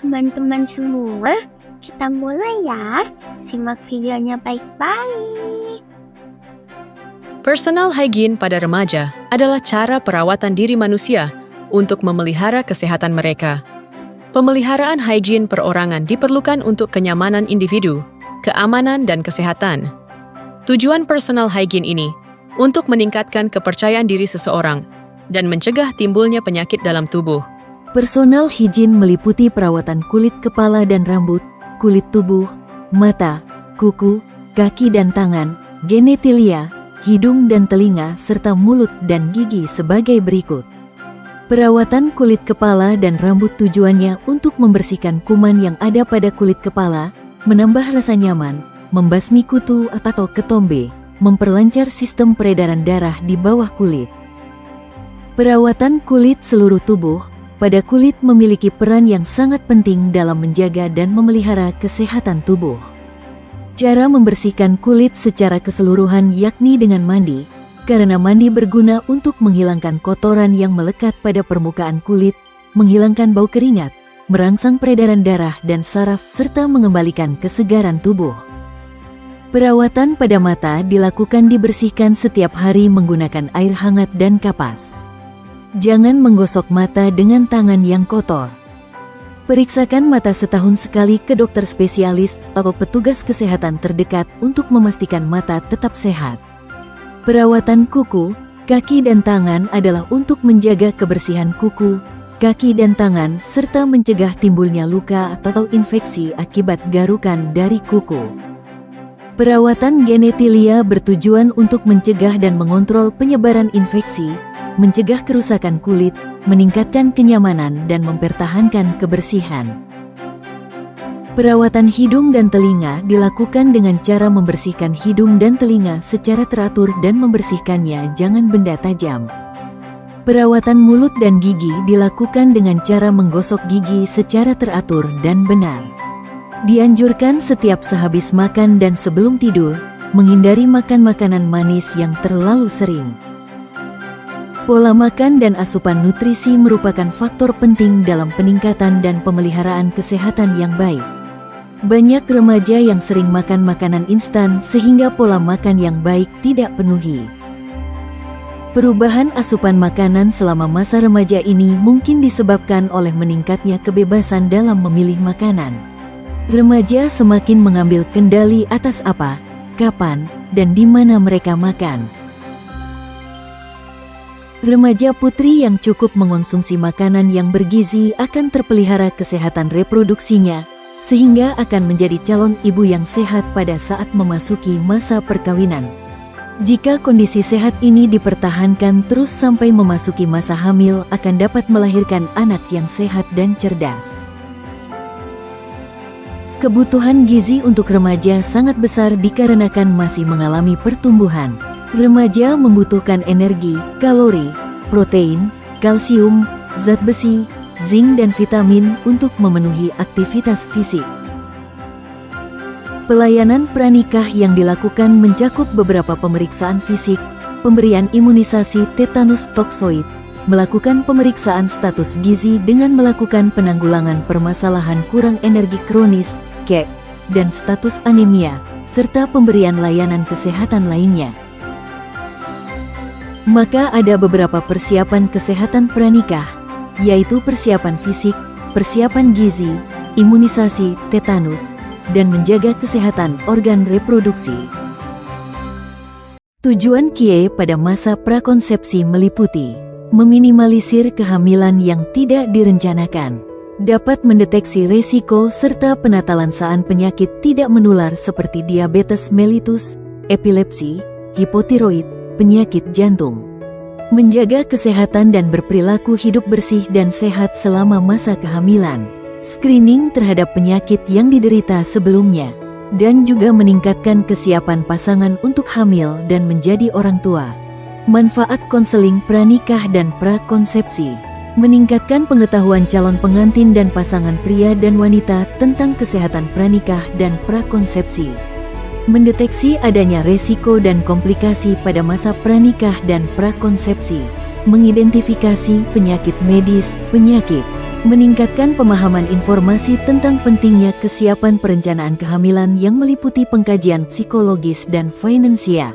teman-teman semua, kita mulai ya. Simak videonya baik-baik. Personal hygiene pada remaja adalah cara perawatan diri manusia untuk memelihara kesehatan mereka. Pemeliharaan hygiene perorangan diperlukan untuk kenyamanan individu, keamanan dan kesehatan. Tujuan personal hygiene ini untuk meningkatkan kepercayaan diri seseorang dan mencegah timbulnya penyakit dalam tubuh. Personal hygiene meliputi perawatan kulit kepala dan rambut, kulit tubuh, mata, kuku, kaki dan tangan, genitalia, hidung dan telinga, serta mulut dan gigi sebagai berikut. Perawatan kulit kepala dan rambut tujuannya untuk membersihkan kuman yang ada pada kulit kepala, menambah rasa nyaman, membasmi kutu atau ketombe, memperlancar sistem peredaran darah di bawah kulit. Perawatan kulit seluruh tubuh pada kulit memiliki peran yang sangat penting dalam menjaga dan memelihara kesehatan tubuh. Cara membersihkan kulit secara keseluruhan yakni dengan mandi, karena mandi berguna untuk menghilangkan kotoran yang melekat pada permukaan kulit, menghilangkan bau keringat, merangsang peredaran darah dan saraf serta mengembalikan kesegaran tubuh. Perawatan pada mata dilakukan dibersihkan setiap hari menggunakan air hangat dan kapas. Jangan menggosok mata dengan tangan yang kotor. Periksakan mata setahun sekali ke dokter spesialis atau petugas kesehatan terdekat untuk memastikan mata tetap sehat. Perawatan kuku, kaki dan tangan adalah untuk menjaga kebersihan kuku, kaki dan tangan serta mencegah timbulnya luka atau infeksi akibat garukan dari kuku. Perawatan genitalia bertujuan untuk mencegah dan mengontrol penyebaran infeksi, mencegah kerusakan kulit, meningkatkan kenyamanan dan mempertahankan kebersihan. Perawatan hidung dan telinga dilakukan dengan cara membersihkan hidung dan telinga secara teratur dan membersihkannya jangan benda tajam. Perawatan mulut dan gigi dilakukan dengan cara menggosok gigi secara teratur dan benar. Dianjurkan setiap sehabis makan dan sebelum tidur, menghindari makan makanan manis yang terlalu sering. Pola makan dan asupan nutrisi merupakan faktor penting dalam peningkatan dan pemeliharaan kesehatan yang baik. Banyak remaja yang sering makan makanan instan sehingga pola makan yang baik tidak penuhi. Perubahan asupan makanan selama masa remaja ini mungkin disebabkan oleh meningkatnya kebebasan dalam memilih makanan. Remaja semakin mengambil kendali atas apa, kapan, dan di mana mereka makan. Remaja putri yang cukup mengonsumsi makanan yang bergizi akan terpelihara kesehatan reproduksinya, sehingga akan menjadi calon ibu yang sehat pada saat memasuki masa perkawinan. Jika kondisi sehat ini dipertahankan terus sampai memasuki masa hamil, akan dapat melahirkan anak yang sehat dan cerdas. Kebutuhan gizi untuk remaja sangat besar dikarenakan masih mengalami pertumbuhan. Remaja membutuhkan energi, kalori, protein, kalsium, zat besi, zinc dan vitamin untuk memenuhi aktivitas fisik. Pelayanan pranikah yang dilakukan mencakup beberapa pemeriksaan fisik, pemberian imunisasi tetanus toksoid, melakukan pemeriksaan status gizi dengan melakukan penanggulangan permasalahan kurang energi kronis, KEK, dan status anemia, serta pemberian layanan kesehatan lainnya. Maka ada beberapa persiapan kesehatan pranikah, yaitu persiapan fisik, persiapan gizi, imunisasi tetanus, dan menjaga kesehatan organ reproduksi. Tujuan KIE pada masa prakonsepsi meliputi meminimalisir kehamilan yang tidak direncanakan, dapat mendeteksi resiko serta penatalansaan penyakit tidak menular seperti diabetes mellitus, epilepsi, hipotiroid, penyakit jantung. Menjaga kesehatan dan berperilaku hidup bersih dan sehat selama masa kehamilan. Screening terhadap penyakit yang diderita sebelumnya. Dan juga meningkatkan kesiapan pasangan untuk hamil dan menjadi orang tua. Manfaat konseling pranikah dan prakonsepsi. Meningkatkan pengetahuan calon pengantin dan pasangan pria dan wanita tentang kesehatan pranikah dan prakonsepsi. Mendeteksi adanya resiko dan komplikasi pada masa pranikah dan prakonsepsi, mengidentifikasi penyakit medis, penyakit, meningkatkan pemahaman informasi tentang pentingnya kesiapan perencanaan kehamilan yang meliputi pengkajian psikologis dan finansial.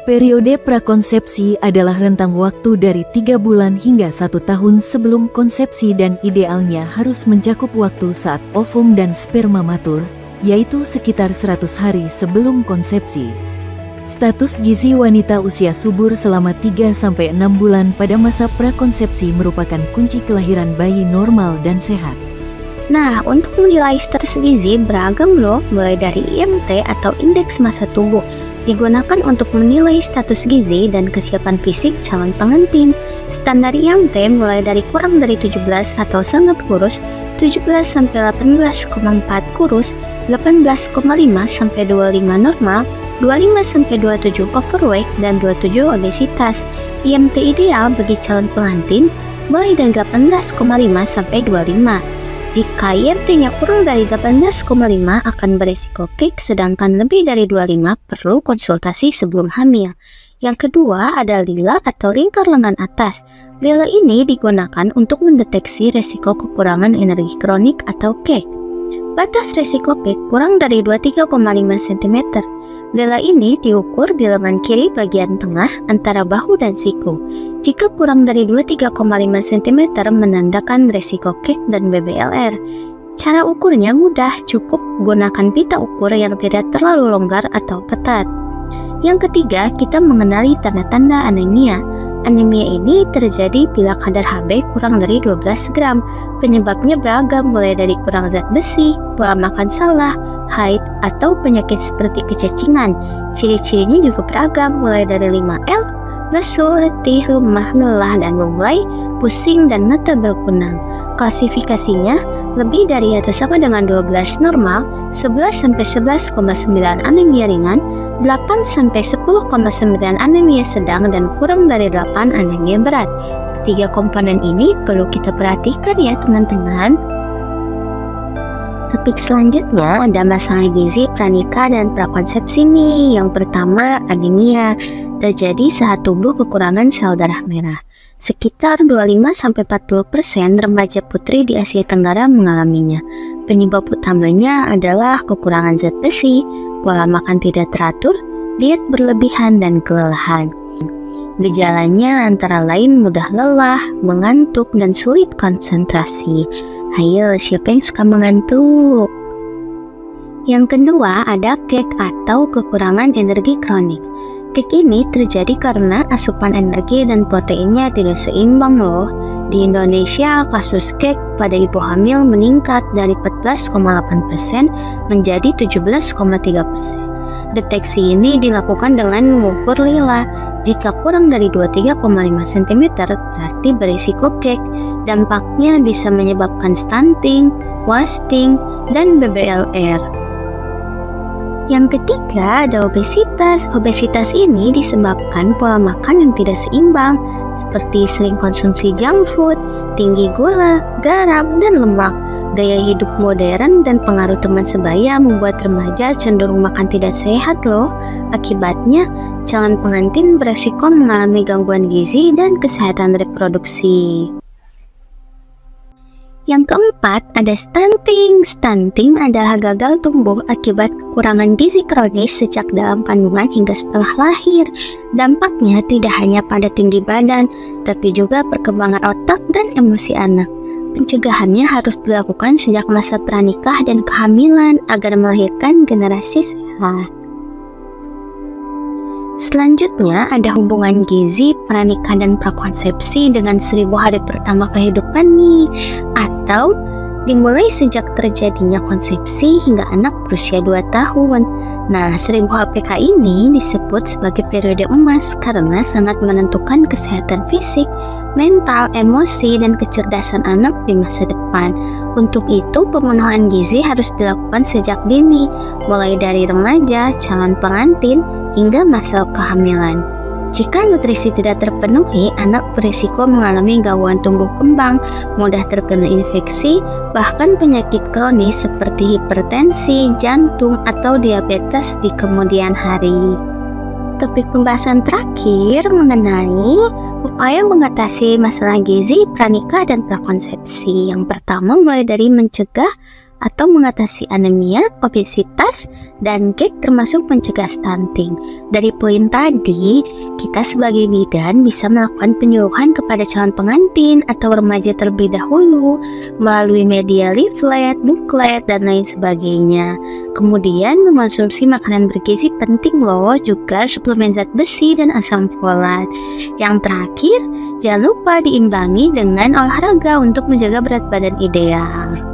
Periode prakonsepsi adalah rentang waktu dari 3 bulan hingga 1 tahun sebelum konsepsi dan idealnya harus mencakup waktu saat ovum dan sperma matur, yaitu sekitar 100 hari sebelum konsepsi. Status gizi wanita usia subur selama 3-6 bulan pada masa prakonsepsi merupakan kunci kelahiran bayi normal dan sehat. Nah, untuk menilai status gizi beragam loh, mulai dari IMT atau Indeks Massa Tubuh, digunakan untuk menilai status gizi dan kesiapan fisik calon pengantin. Standar IMT mulai dari kurang dari 17 atau sangat kurus, 17-18,4 kurus, 18,5-25 normal, 25-27 overweight, dan 27 obesitas. IMT ideal bagi calon pengantin mulai dari 18,5 sampai 25. Jika IMT-nya kurang dari 18,5 akan beresiko kik, sedangkan lebih dari 25 perlu konsultasi sebelum hamil. Yang kedua ada lila atau lingkar lengan atas. Lila ini digunakan untuk mendeteksi resiko kekurangan energi kronik atau kik. Batas resiko kik kurang dari 23,5 cm. Lila ini diukur di lengan kiri bagian tengah antara bahu dan siku. Jika kurang dari 23,5 cm menandakan resiko kik dan BBLR. Cara ukurnya mudah, cukup gunakan pita ukur yang tidak terlalu longgar atau ketat. Yang ketiga, kita mengenali tanda-tanda anemia. Anemia ini terjadi bila kadar Hb kurang dari 12 gram. Penyebabnya beragam, mulai dari kurang zat besi, pola makan salah, haid, atau penyakit seperti kecacingan. Ciri-cirinya juga beragam, mulai dari 5L, lesu, letih, lemah, lelah, dan memulai pusing dan mata berkunang. Klasifikasinya lebih dari atau sama dengan 12 normal, 11-11,9 anemia ringan, 8-10,9 anemia sedang, dan kurang dari 8 anemia berat. Ketiga komponen ini perlu kita perhatikan ya teman-teman. Topik selanjutnya ada masalah gizi pranikah dan prakonsepsi nih. Yang pertama, anemia terjadi saat tubuh kekurangan sel darah merah. Sekitar 25-40% remaja putri di Asia Tenggara mengalaminya. Penyebab utamanya adalah kekurangan zat besi, pola makan tidak teratur, diet berlebihan, dan kelelahan. Gejalanya antara lain mudah lelah, mengantuk, dan sulit konsentrasi. Ayo, siapa yang suka mengantuk? Yang kedua ada kek atau kekurangan energi kronik. Kek ini terjadi karena asupan energi dan proteinnya tidak seimbang loh. Di Indonesia, kasus kek pada ibu hamil meningkat dari 14,8% menjadi 17,3%. Deteksi ini dilakukan dengan mengukur lila. Jika kurang dari 23,5 cm berarti berisiko kek. Dampaknya bisa menyebabkan stunting, wasting, dan BBLR. Yang ketiga ada obesitas. Obesitas ini disebabkan pola makan yang tidak seimbang, seperti sering konsumsi junk food, tinggi gula, garam, dan lemak. Gaya hidup modern dan pengaruh teman sebaya membuat remaja cenderung makan tidak sehat loh. Akibatnya, calon pengantin beresiko mengalami gangguan gizi dan kesehatan reproduksi. Yang keempat ada stunting. Stunting adalah gagal tumbuh akibat kekurangan gizi kronis sejak dalam kandungan hingga setelah lahir. Dampaknya tidak hanya pada tinggi badan, tapi juga perkembangan otak dan emosi anak. Pencegahannya harus dilakukan sejak masa pranikah dan kehamilan agar melahirkan generasi sehat. Selanjutnya ada hubungan gizi, pranikah, dan prakonsepsi dengan 1000 hari pertama kehidupan nih, atau dimulai sejak terjadinya konsepsi hingga anak berusia 2 tahun. Nah, 1000 HPK ini disebut sebagai periode emas karena sangat menentukan kesehatan fisik, mental, emosi, dan kecerdasan anak di masa depan. Untuk itu, pemenuhan gizi harus dilakukan sejak dini, mulai dari remaja, calon pengantin, hingga masa kehamilan. Jika nutrisi tidak terpenuhi, anak berisiko mengalami gangguan tumbuh kembang, mudah terkena infeksi, bahkan penyakit kronis seperti hipertensi, jantung, atau diabetes di kemudian hari. Topik pembahasan terakhir mengenai Upaya mengatasi masalah gizi, pranikah, dan prakonsepsi. Yang pertama mulai dari mencegah atau mengatasi anemia, obesitas, dan GERD termasuk mencegah stunting. Dari poin tadi, kita sebagai bidan bisa melakukan penyuluhan kepada calon pengantin atau remaja terlebih dahulu melalui media leaflet, booklet, dan lain sebagainya. Kemudian mengonsumsi makanan bergizi penting loh, juga suplemen zat besi dan asam folat. Yang terakhir, jangan lupa diimbangi dengan olahraga untuk menjaga berat badan ideal.